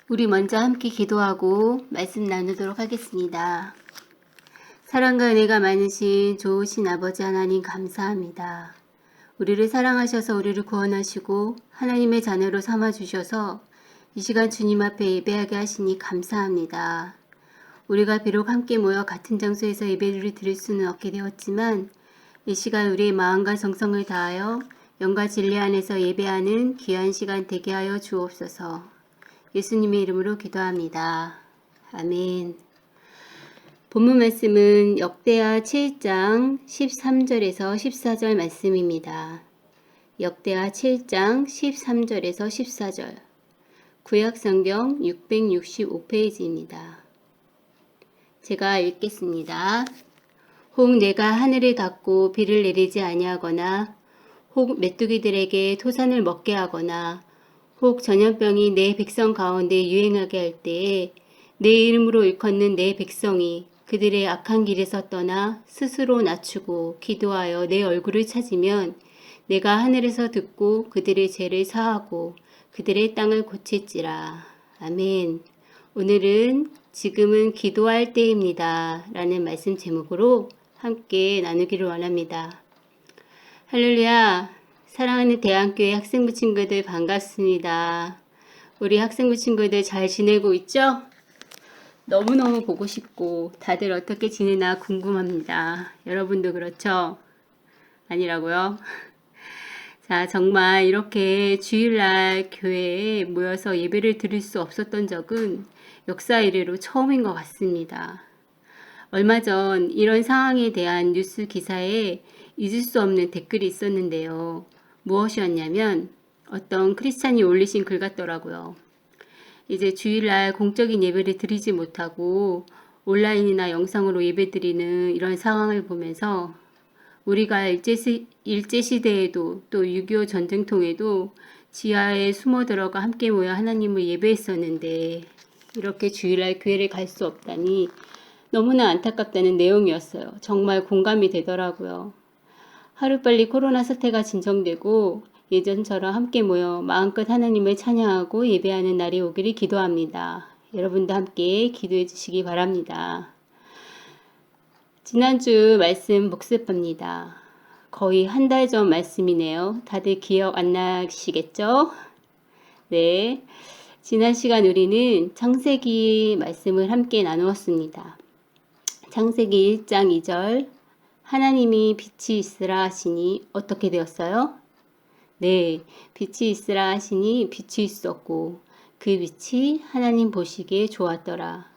우리 먼저 함께 기도하고 말씀 나누도록 하겠습니다. 사랑과 은혜가 많으신 좋으신 아버지 하나님 감사합니다. 우리를 사랑하셔서 우리를 구원하시고 하나님의 자녀로 삼아주셔서 이 시간 주님 앞에 예배하게 하시니 감사합니다. 우리가 비록 함께 모여 같은 장소에서 예배를 드릴 수는 없게 되었지만 이 시간 우리의 마음과 정성을 다하여 영과 진리 안에서 예배하는 귀한 시간 되게 하여 주옵소서. 예수님의 이름으로 기도합니다. 아멘. 본문 말씀은 역대하 7장 13절에서 14절 말씀입니다. 역대하 7장 13절에서 14절. 구약성경 665페이지입니다. 제가 읽겠습니다. 혹 내가 하늘을 닫고 비를 내리지 아니하거나 혹 메뚜기들에게 토산을 먹게 하거나 혹 전염병이 내 백성 가운데 유행하게 할 때에 내 이름으로 일컫는 내 백성이 그들의 악한 길에서 떠나 스스로 낮추고 기도하여 내 얼굴을 찾으면 내가 하늘에서 듣고 그들의 죄를 사하고 그들의 땅을 고칠지라. 아멘. 오늘은 지금은 기도할 때입니다. 라는 말씀 제목으로 함께 나누기를 원합니다. 할렐루야. 사랑하는 대한교회 학생부 친구들 반갑습니다. 우리 학생부 친구들 잘 지내고 있죠? 너무너무 보고 싶고 다들 어떻게 지내나 궁금합니다. 여러분도 그렇죠? 아니라고요? 자, 정말 이렇게 주일날 교회에 모여서 예배를 드릴 수 없었던 적은 역사 이래로 처음인 것 같습니다. 얼마 전 이런 상황에 대한 뉴스 기사에 잊을 수 없는 댓글이 있었는데요. 무엇이었냐면 어떤 크리스찬이 올리신 글 같더라고요. 이제 주일날 공적인 예배를 드리지 못하고 온라인이나 영상으로 예배드리는 이런 상황을 보면서 우리가 일제시대에도 또 6.25 전쟁통에도 지하에 숨어 들어가 함께 모여 하나님을 예배했었는데 이렇게 주일날 교회를 갈 수 없다니 너무나 안타깝다는 내용이었어요. 정말 공감이 되더라고요. 하루빨리 코로나 사태가 진정되고 예전처럼 함께 모여 마음껏 하나님을 찬양하고 예배하는 날이 오기를 기도합니다. 여러분도 함께 기도해 주시기 바랍니다. 지난주 말씀 복습합니다. 거의 한 달 전 말씀이네요. 다들 기억 안 나시겠죠? 네. 지난 시간 우리는 창세기 말씀을 함께 나누었습니다. 창세기 1장 2절 하나님이 빛이 있으라 하시니 어떻게 되었어요? 네, 빛이 있으라 하시니 빛이 있었고 그 빛이 하나님 보시기에 좋았더라.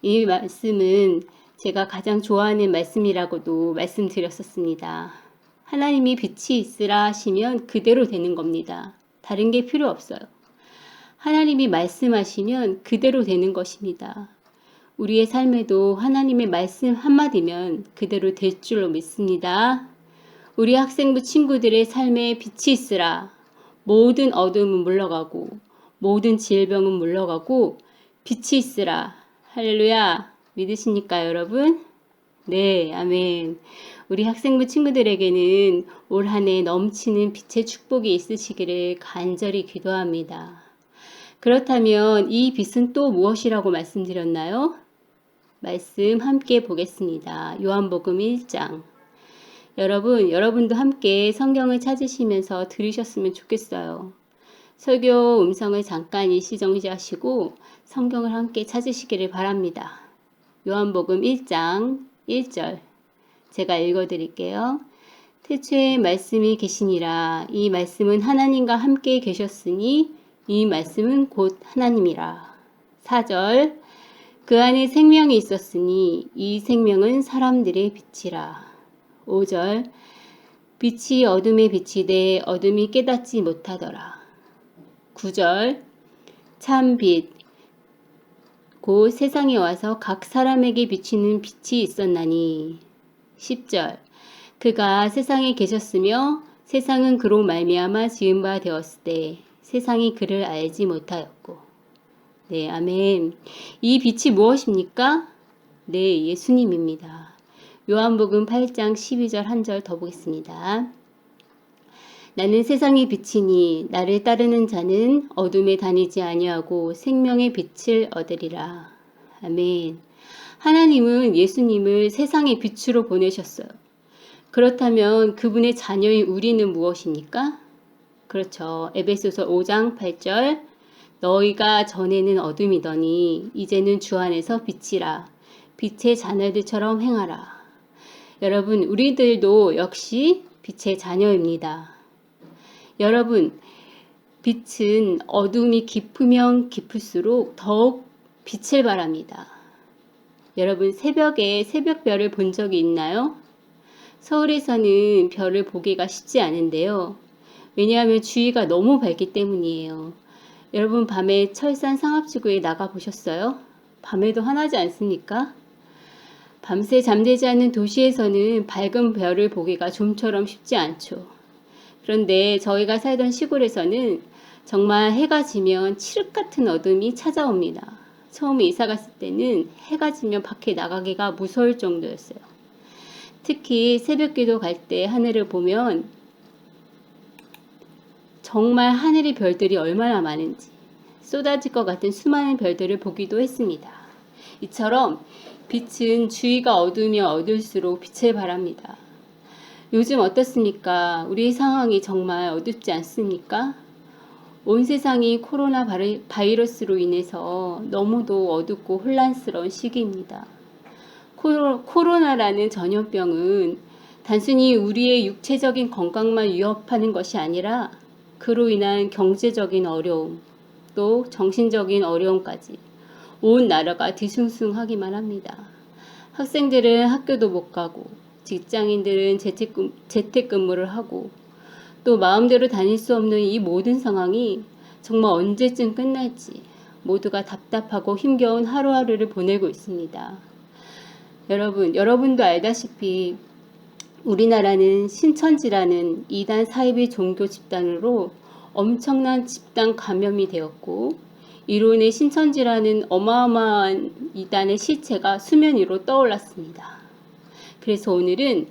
이 말씀은 제가 가장 좋아하는 말씀이라고도 말씀드렸었습니다. 하나님이 빛이 있으라 하시면 그대로 되는 겁니다. 다른 게 필요 없어요. 하나님이 말씀하시면 그대로 되는 것입니다. 우리의 삶에도 하나님의 말씀 한마디면 그대로 될 줄로 믿습니다. 우리 학생부 친구들의 삶에 빛이 있으라. 모든 어둠은 물러가고 모든 질병은 물러가고 빛이 있으라. 할렐루야. 믿으십니까 여러분? 네, 아멘. 우리 학생부 친구들에게는 올 한 해 넘치는 빛의 축복이 있으시기를 간절히 기도합니다. 그렇다면 이 빛은 또 무엇이라고 말씀드렸나요? 말씀 함께 보겠습니다. 요한복음 1장. 여러분도 함께 성경을 찾으시면서 들으셨으면 좋겠어요. 설교 음성을 잠깐 일시 정지하시고 성경을 함께 찾으시기를 바랍니다. 요한복음 1장 1절 제가 읽어드릴게요. 태초에 말씀이 계시니라. 이 말씀은 하나님과 함께 계셨으니 이 말씀은 곧 하나님이라. 4절 그 안에 생명이 있었으니 이 생명은 사람들의 빛이라. 5절 빛이 어둠에 비치되 어둠이 깨닫지 못하더라. 9절 참 빛 곧 세상에 와서 각 사람에게 비치는 빛이 있었나니. 10절 그가 세상에 계셨으며 세상은 그로 말미암아 지은 바 되었을 때 세상이 그를 알지 못하였고. 네, 아멘. 이 빛이 무엇입니까? 네, 예수님입니다. 요한복음 8장 12절 한 절 더 보겠습니다. 나는 세상의 빛이니 나를 따르는 자는 어둠에 다니지 아니하고 생명의 빛을 얻으리라. 아멘. 하나님은 예수님을 세상의 빛으로 보내셨어요. 그렇다면 그분의 자녀인 우리는 무엇입니까? 그렇죠. 에베소서 5장 8절 너희가 전에는 어둠이더니 이제는 주 안에서 빛이라. 빛의 자녀들처럼 행하라. 여러분, 우리들도 역시 빛의 자녀입니다. 여러분, 빛은 어둠이 깊으면 깊을수록 더욱 빛을 발합니다. 여러분, 새벽에 새벽별을 본 적이 있나요? 서울에서는 별을 보기가 쉽지 않은데요. 왜냐하면 주위가 너무 밝기 때문이에요. 여러분, 밤에 철산 상합지구에 나가 보셨어요? 밤에도 환하지 않습니까? 밤새 잠들지 않는 도시에서는 밝은 별을 보기가 좀처럼 쉽지 않죠. 그런데 저희가 살던 시골에서는 정말 해가 지면 칠흑 같은 어둠이 찾아옵니다. 처음에 이사 갔을 때는 해가 지면 밖에 나가기가 무서울 정도였어요. 특히 새벽기도 갈 때 하늘을 보면 정말 하늘의 별들이 얼마나 많은지 쏟아질 것 같은 수많은 별들을 보기도 했습니다. 이처럼 빛은 주위가 어두우면 어두울수록 빛을 발합니다. 요즘 어떻습니까? 우리의 상황이 정말 어둡지 않습니까? 온 세상이 코로나 바이러스로 인해서 너무도 어둡고 혼란스러운 시기입니다. 코로나라는 전염병은 단순히 우리의 육체적인 건강만 위협하는 것이 아니라 그로 인한 경제적인 어려움, 또 정신적인 어려움까지 온 나라가 뒤숭숭하기만 합니다. 학생들은 학교도 못 가고 직장인들은 재택근무를 하고 또 마음대로 다닐 수 없는 이 모든 상황이 정말 언제쯤 끝날지 모두가 답답하고 힘겨운 하루하루를 보내고 있습니다. 여러분도 알다시피 우리나라는 신천지라는 이단 사이비 종교 집단으로 엄청난 집단 감염이 되었고 이로 인해 신천지라는 어마어마한 이단의 실체가 수면 위로 떠올랐습니다. 그래서 오늘은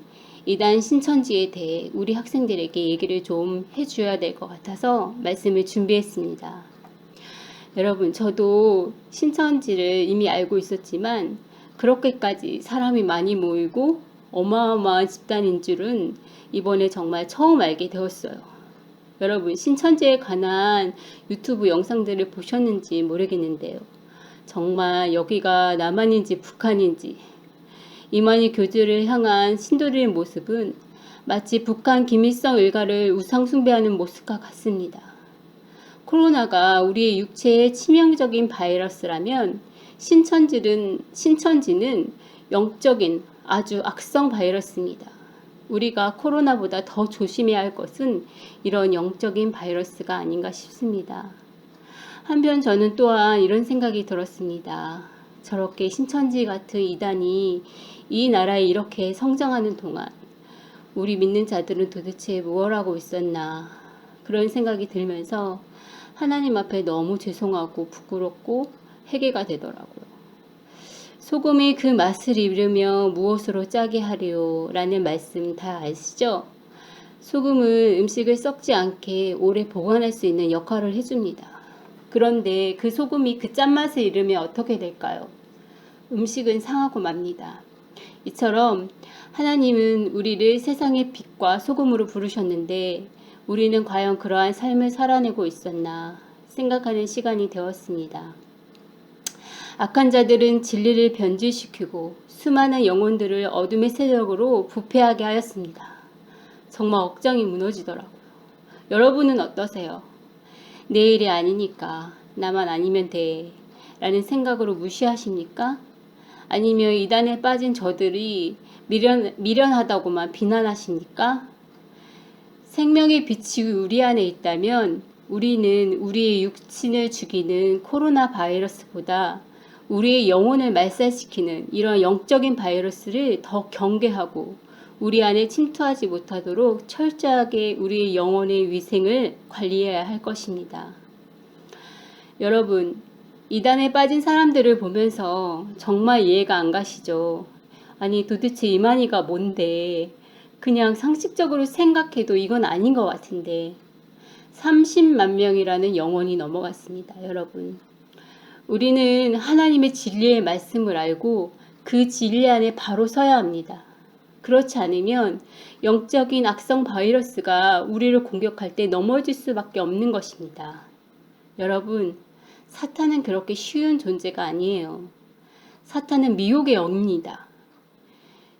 이단 신천지에 대해 우리 학생들에게 얘기를 좀 해줘야 될 것 같아서 말씀을 준비했습니다. 여러분, 저도 신천지를 이미 알고 있었지만 그렇게까지 사람이 많이 모이고 어마어마한 집단인 줄은 이번에 정말 처음 알게 되었어요. 여러분, 신천지에 관한 유튜브 영상들을 보셨는지 모르겠는데요. 정말 여기가 남한인지 북한인지 이만희 교주를 향한 신도들의 모습은 마치 북한 김일성 일가를 우상 숭배하는 모습과 같습니다. 코로나가 우리의 육체에 치명적인 바이러스라면 신천지는 영적인 아주 악성 바이러스입니다. 우리가 코로나보다 더 조심해야 할 것은 이런 영적인 바이러스가 아닌가 싶습니다. 한편 저는 또한 이런 생각이 들었습니다. 저렇게 신천지 같은 이단이 이 나라에 이렇게 성장하는 동안 우리 믿는 자들은 도대체 뭘 하고 있었나 그런 생각이 들면서 하나님 앞에 너무 죄송하고 부끄럽고 회개가 되더라고요. 소금이 그 맛을 잃으며 무엇으로 짜게 하리요 라는 말씀 다 아시죠? 소금은 음식을 썩지 않게 오래 보관할 수 있는 역할을 해줍니다. 그런데 그 소금이 그 짠맛을 잃으면 어떻게 될까요? 음식은 상하고 맙니다. 이처럼 하나님은 우리를 세상의 빛과 소금으로 부르셨는데 우리는 과연 그러한 삶을 살아내고 있었나 생각하는 시간이 되었습니다. 악한 자들은 진리를 변질시키고 수많은 영혼들을 어둠의 세력으로 부패하게 하였습니다. 정말 억장이 무너지더라고요. 여러분은 어떠세요? 내일이 아니니까 나만 아니면 돼 라는 생각으로 무시하십니까? 아니면 이단에 빠진 저들이 미련하다고만 비난하십니까? 생명의 빛이 우리 안에 있다면 우리는 우리의 육신을 죽이는 코로나 바이러스보다 우리의 영혼을 말살시키는 이런 영적인 바이러스를 더 경계하고 우리 안에 침투하지 못하도록 철저하게 우리의 영혼의 위생을 관리해야 할 것입니다. 여러분, 이단에 빠진 사람들을 보면서 정말 이해가 안 가시죠? 아니 도대체 이만희가 뭔데 그냥 상식적으로 생각해도 이건 아닌 것 같은데 30만 명이라는 영혼이 넘어갔습니다. 여러분, 우리는 하나님의 진리의 말씀을 알고 그 진리 안에 바로 서야 합니다. 그렇지 않으면 영적인 악성 바이러스가 우리를 공격할 때 넘어질 수밖에 없는 것입니다. 여러분, 사탄은 그렇게 쉬운 존재가 아니에요. 사탄은 미혹의 영입니다.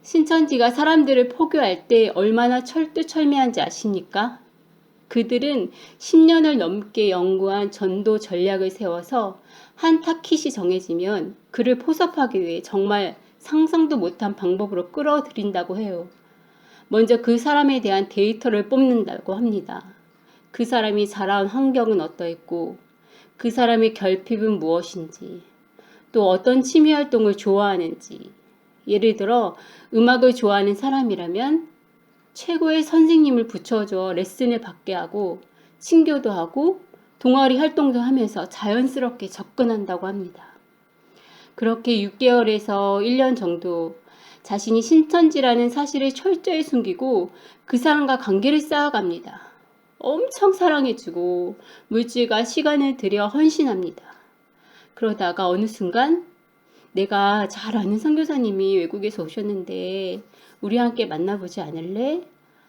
신천지가 사람들을 포교할 때 얼마나 철두철미한지 아십니까? 그들은 10년을 넘게 연구한 전도 전략을 세워서 한 타깃이 정해지면 그를 포섭하기 위해 정말 상상도 못한 방법으로 끌어들인다고 해요. 먼저 그 사람에 대한 데이터를 뽑는다고 합니다. 그 사람이 자라온 환경은 어떠했고, 그 사람의 결핍은 무엇인지, 또 어떤 취미 활동을 좋아하는지. 예를 들어 음악을 좋아하는 사람이라면 최고의 선생님을 붙여줘 레슨을 받게 하고 친교도 하고 동아리 활동도 하면서 자연스럽게 접근한다고 합니다. 그렇게 6개월에서 1년 정도 자신이 신천지라는 사실을 철저히 숨기고 그 사람과 관계를 쌓아갑니다. 엄청 사랑해주고 물질과 시간을 들여 헌신합니다. 그러다가 어느 순간 내가 잘 아는 선교사님이 외국에서 오셨는데 우리 함께 만나보지 않을래?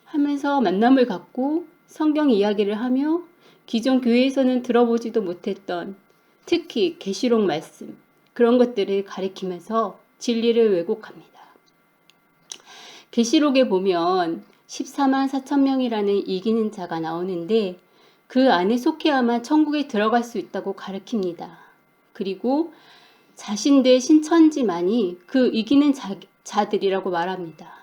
하면서 만남을 갖고 성경 이야기를 하며 기존 교회에서는 들어보지도 못했던 특히 계시록 말씀 그런 것들을 가리키면서 진리를 왜곡합니다. 계시록에 보면 14만 4천 명이라는 이기는 자가 나오는데 그 안에 속해야만 천국에 들어갈 수 있다고 가르칩니다. 그리고 자신들 신천지만이 그 이기는 자들이라고 말합니다.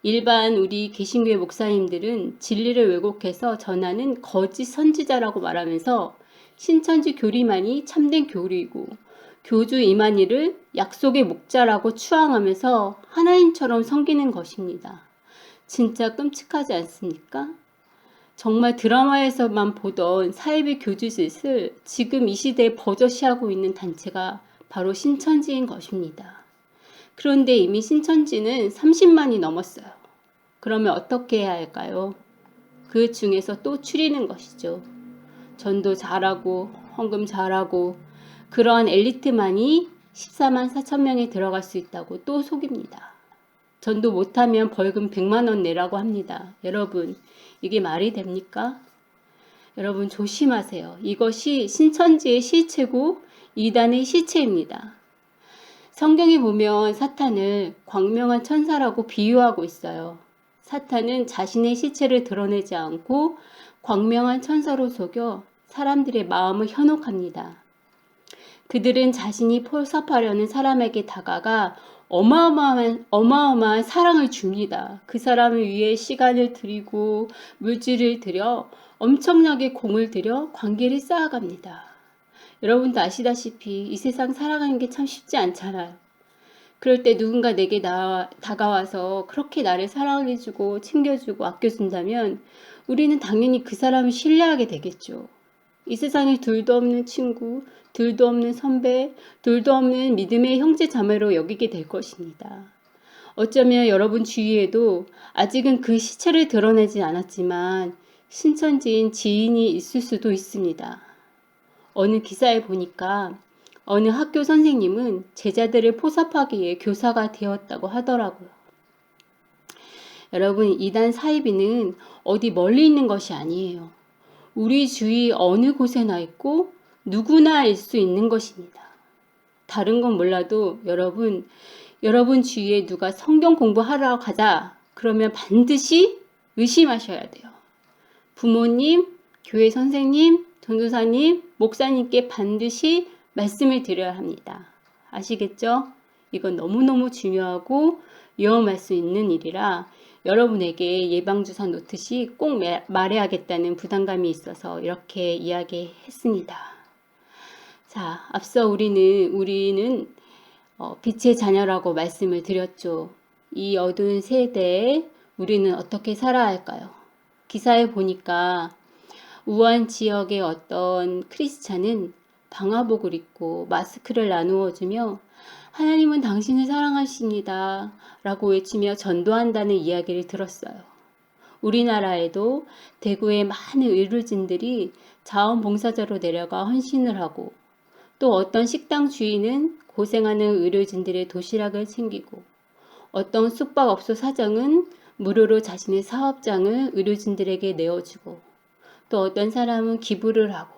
일반 우리 개신교회 목사님들은 진리를 왜곡해서 전하는 거짓 선지자라고 말하면서 신천지 교리만이 참된 교리이고 교주 이만희를 약속의 목자라고 추앙하면서 하나님처럼 섬기는 것입니다. 진짜 끔찍하지 않습니까? 정말 드라마에서만 보던 사이비 교주짓을 지금 이 시대에 버젓이하고 있는 단체가 바로 신천지인 것입니다. 그런데 이미 신천지는 30만이 넘었어요. 그러면 어떻게 해야 할까요? 그 중에서 또 추리는 것이죠. 전도 잘하고 헌금 잘하고 그러한 엘리트만이 14만 4천 명에 들어갈 수 있다고 또 속입니다. 전도 못하면 벌금 100만 원 내라고 합니다. 여러분, 이게 말이 됩니까? 여러분 조심하세요. 이것이 신천지의 시체고 이단의 시체입니다. 성경에 보면 사탄을 광명한 천사라고 비유하고 있어요. 사탄은 자신의 시체를 드러내지 않고 광명한 천사로 속여 사람들의 마음을 현혹합니다. 그들은 자신이 포섭하려는 사람에게 다가가 어마어마한 사랑을 줍니다. 그 사람을 위해 시간을 들이고 물질을 들여 엄청나게 공을 들여 관계를 쌓아갑니다. 여러분도 아시다시피 이 세상 살아가는 게 참 쉽지 않잖아요. 그럴 때 누군가 내게 다가와서 그렇게 나를 사랑해주고 챙겨주고 아껴준다면 우리는 당연히 그 사람을 신뢰하게 되겠죠. 이 세상에 둘도 없는 친구, 둘도 없는 선배, 둘도 없는 믿음의 형제 자매로 여기게 될 것입니다. 어쩌면 여러분 주위에도 아직은 그 시체를 드러내지 않았지만 신천지인 지인이 있을 수도 있습니다. 어느 기사에 보니까 어느 학교 선생님은 제자들을 포섭하기 위해 교사가 되었다고 하더라고요. 여러분, 이단 사이비는 어디 멀리 있는 것이 아니에요. 우리 주위 어느 곳에나 있고 누구나 알 수 있는 것입니다. 다른 건 몰라도 여러분 주위에 누가 성경 공부하러 가자 그러면 반드시 의심하셔야 돼요. 부모님, 교회 선생님, 전도사님, 목사님께 반드시 말씀을 드려야 합니다. 아시겠죠? 이건 너무너무 중요하고 위험할 수 있는 일이라 여러분에게 예방주사 놓듯이 꼭 말해야겠다는 부담감이 있어서 이렇게 이야기했습니다. 자, 앞서 우리는 빛의 자녀라고 말씀을 드렸죠. 이 어두운 세대에 우리는 어떻게 살아야 할까요? 기사에 보니까 우한 지역의 어떤 크리스찬은 방화복을 입고 마스크를 나누어주며 하나님은 당신을 사랑하십니다 라고 외치며 전도한다는 이야기를 들었어요. 우리나라에도 대구의 많은 의료진들이 자원봉사자로 내려가 헌신을 하고, 또 어떤 식당 주인은 고생하는 의료진들의 도시락을 챙기고, 어떤 숙박업소 사장은 무료로 자신의 사업장을 의료진들에게 내어주고, 또 어떤 사람은 기부를 하고,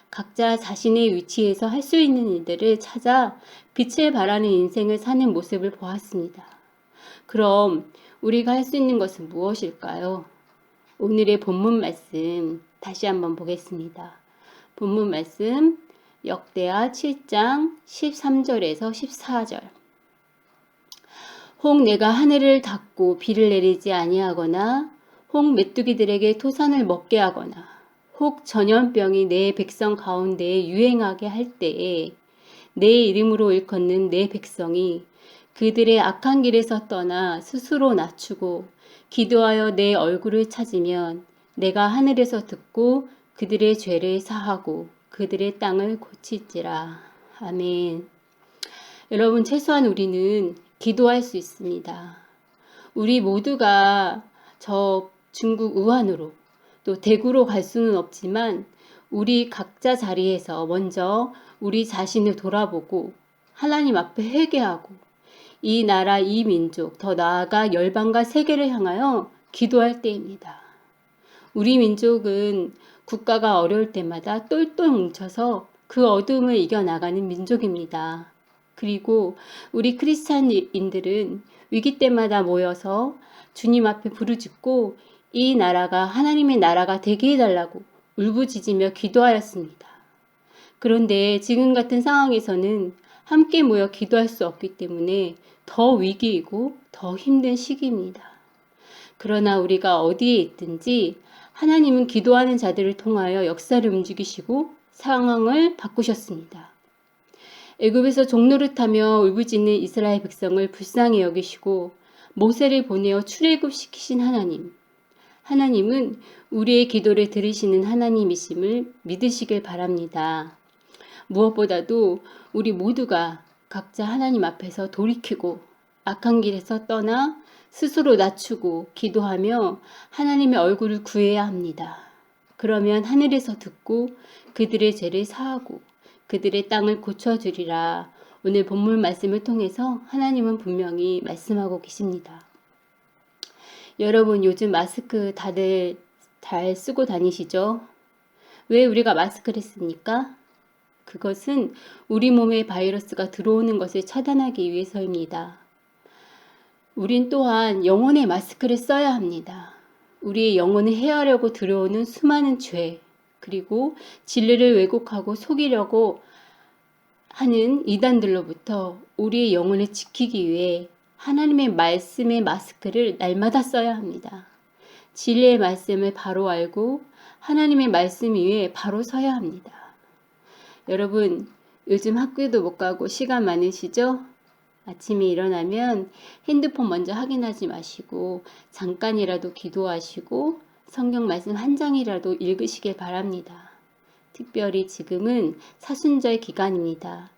각자 자신의 위치에서 할 수 있는 일들을 찾아 빛을 발하는 인생을 사는 모습을 보았습니다. 그럼 우리가 할 수 있는 것은 무엇일까요? 오늘의 본문 말씀 다시 한번 보겠습니다. 본문 말씀 역대하 7장 13절에서 14절. 혹 내가 하늘을 닫고 비를 내리지 아니하거나 혹 메뚜기들에게 토산을 먹게 하거나 혹 전염병이 내 백성 가운데에 유행하게 할 때에 내 이름으로 일컫는 내 백성이 그들의 악한 길에서 떠나 스스로 낮추고 기도하여 내 얼굴을 찾으면 내가 하늘에서 듣고 그들의 죄를 사하고 그들의 땅을 고칠지라. 아멘. 여러분, 최소한 우리는 기도할 수 있습니다. 우리 모두가 저 중국 우한으로 또 대구로 갈 수는 없지만 우리 각자 자리에서 먼저 우리 자신을 돌아보고 하나님 앞에 회개하고 이 나라, 이 민족, 더 나아가 열방과 세계를 향하여 기도할 때입니다. 우리 민족은 국가가 어려울 때마다 똘똘 뭉쳐서 그 어둠을 이겨나가는 민족입니다. 그리고 우리 크리스찬인들은 위기 때마다 모여서 주님 앞에 부르짖고 이 나라가 하나님의 나라가 되게 해달라고 울부짖으며 기도하였습니다. 그런데 지금 같은 상황에서는 함께 모여 기도할 수 없기 때문에 더 위기이고 더 힘든 시기입니다. 그러나 우리가 어디에 있든지 하나님은 기도하는 자들을 통하여 역사를 움직이시고 상황을 바꾸셨습니다. 애굽에서 종노릇하며 울부짖는 이스라엘 백성을 불쌍히 여기시고 모세를 보내어 출애굽시키신 하나님. 하나님은 우리의 기도를 들으시는 하나님이심을 믿으시길 바랍니다. 무엇보다도 우리 모두가 각자 하나님 앞에서 돌이키고 악한 길에서 떠나 스스로 낮추고 기도하며 하나님의 얼굴을 구해야 합니다. 그러면 하늘에서 듣고 그들의 죄를 사하고 그들의 땅을 고쳐주리라. 오늘 본문 말씀을 통해서 하나님은 분명히 말씀하고 계십니다. 여러분, 요즘 마스크 다들 잘 쓰고 다니시죠? 왜 우리가 마스크를 씁니까? 그것은 우리 몸에 바이러스가 들어오는 것을 차단하기 위해서입니다. 우린 또한 영혼의 마스크를 써야 합니다. 우리의 영혼을 해하려고 들어오는 수많은 죄, 그리고 진리를 왜곡하고 속이려고 하는 이단들로부터 우리의 영혼을 지키기 위해 하나님의 말씀의 마스크를 날마다 써야 합니다. 진리의 말씀을 바로 알고 하나님의 말씀 위에 바로 서야 합니다. 여러분, 요즘 학교도 못 가고 시간 많으시죠? 아침에 일어나면 핸드폰 먼저 확인하지 마시고 잠깐이라도 기도하시고 성경 말씀 한 장이라도 읽으시길 바랍니다. 특별히 지금은 사순절 기간입니다.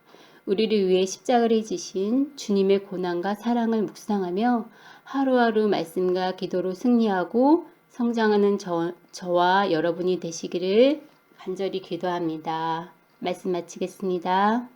우리를 위해 십자가를 지신 주님의 고난과 사랑을 묵상하며 하루하루 말씀과 기도로 승리하고 성장하는 저와 여러분이 되시기를 간절히 기도합니다. 말씀 마치겠습니다.